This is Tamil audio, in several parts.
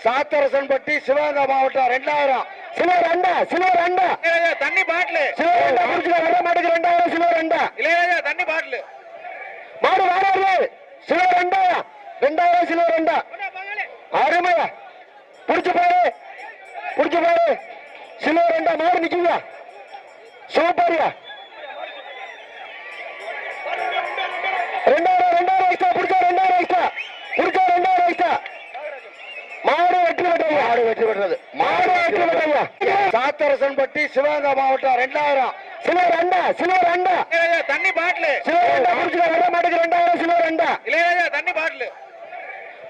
சாத்தரசன்பட்டி சிவகங்கை மாவட்டம் 2000 சில்வர் அண்டா தண்ணி பாட்டில் வர மாட்டுக்கு 2000 சில்வர் அண்டா இல்லையா தண்ணி பாட்டில் மாடு வாடாரு சில்வர் அண்டா 2000 சில்வர் அண்டா அருமையா புடிச்சு பாரு சில்வர் அண்டா மாடு நிக்குங்க சூப்பர்யா 2000 எக்ஸ்ட்ரா புடிச்சா 2000 எக்ஸ்ட்ரா மாடு வெற்றி பெற்றது சாத்தரசன்பட்டி சிவகங்கை மாவட்டம் 2000 சில்வர் அண்டா தண்ணி பாட்டில் வர மாட்டுக்கு 2000 சில்வர் அண்டா இல்லையா தண்ணி பாட்டில்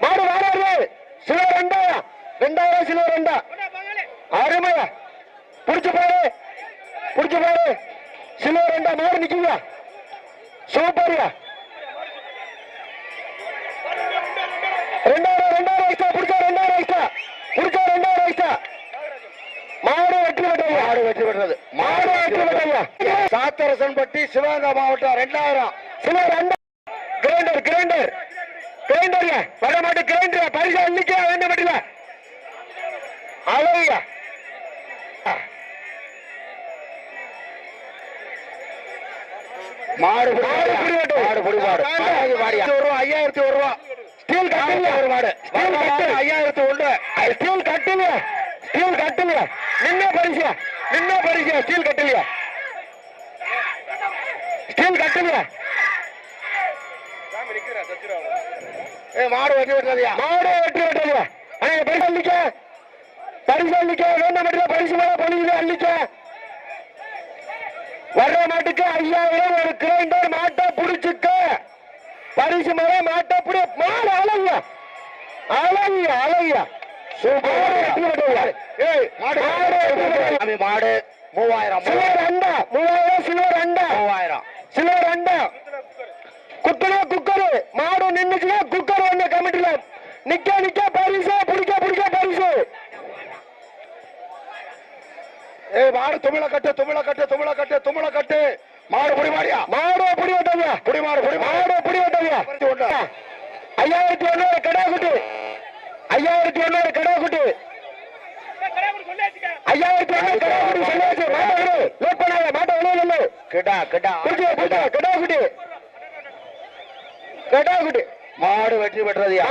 மாடு வாடாரு சில்வர் அண்டா 2000 சில்வர் அண்டா அருமையா புடிச்சு பாரு சில்வர் அண்டா மாடு நிக்குங்க சூப்பர்யா 2000 எக்ஸ்ட்ரா புடிச்சா 2000 எக்ஸ்ட்ரா மாடு வெற்றி பெற்றது சாத்தரசன்பட்டி சிவகங்கை மாவட்டம் 2000 சில்வர் அண்டா கிரைண்டர் வர மாட்டு கிரைண்டர் பரிசு அள்ளிக்க வேண்ட மாட்டில அழகியா மாடு 5001 ரூபா ஸ்டீல் கட்டுங்க ஒரு மாடு 5001 ஸ்டீல் கட்டுங்க நின்ன பரிசு ஸ்டீல் கட்டுங்க மாடு வெற்றி பெற்றதுயா பரிசு அள்ளிக்க வேண்ட மாட்டில பரிசு மேல பொழியுது அள்ளிக்க வர்ற மாட்டுக்கு 5000 ஒரு கிரைண்டர் மாட்டை புடிச்சுக்க பரிசு மேல மாட்டை புடி மாடு அழகியா மாடு 3000 சில்வர் அண்டா குத்துனா குக்கரு மாடு நின்னுச்சுன்னா குக்கர் வந்து கமிட்டில நிக்க பரிசு புடிக்க பரிசு மாடு துமிழ கட்டு மாடு புடி மாடியா மாடு புடி ஓட்டாங்க 5100 கடா குட்டு 5100 கடா குட்டு சொல்லியாச்சு மாட்ட வெளியே கடா குட்டு மாடு வெற்றி பெற்றதுயா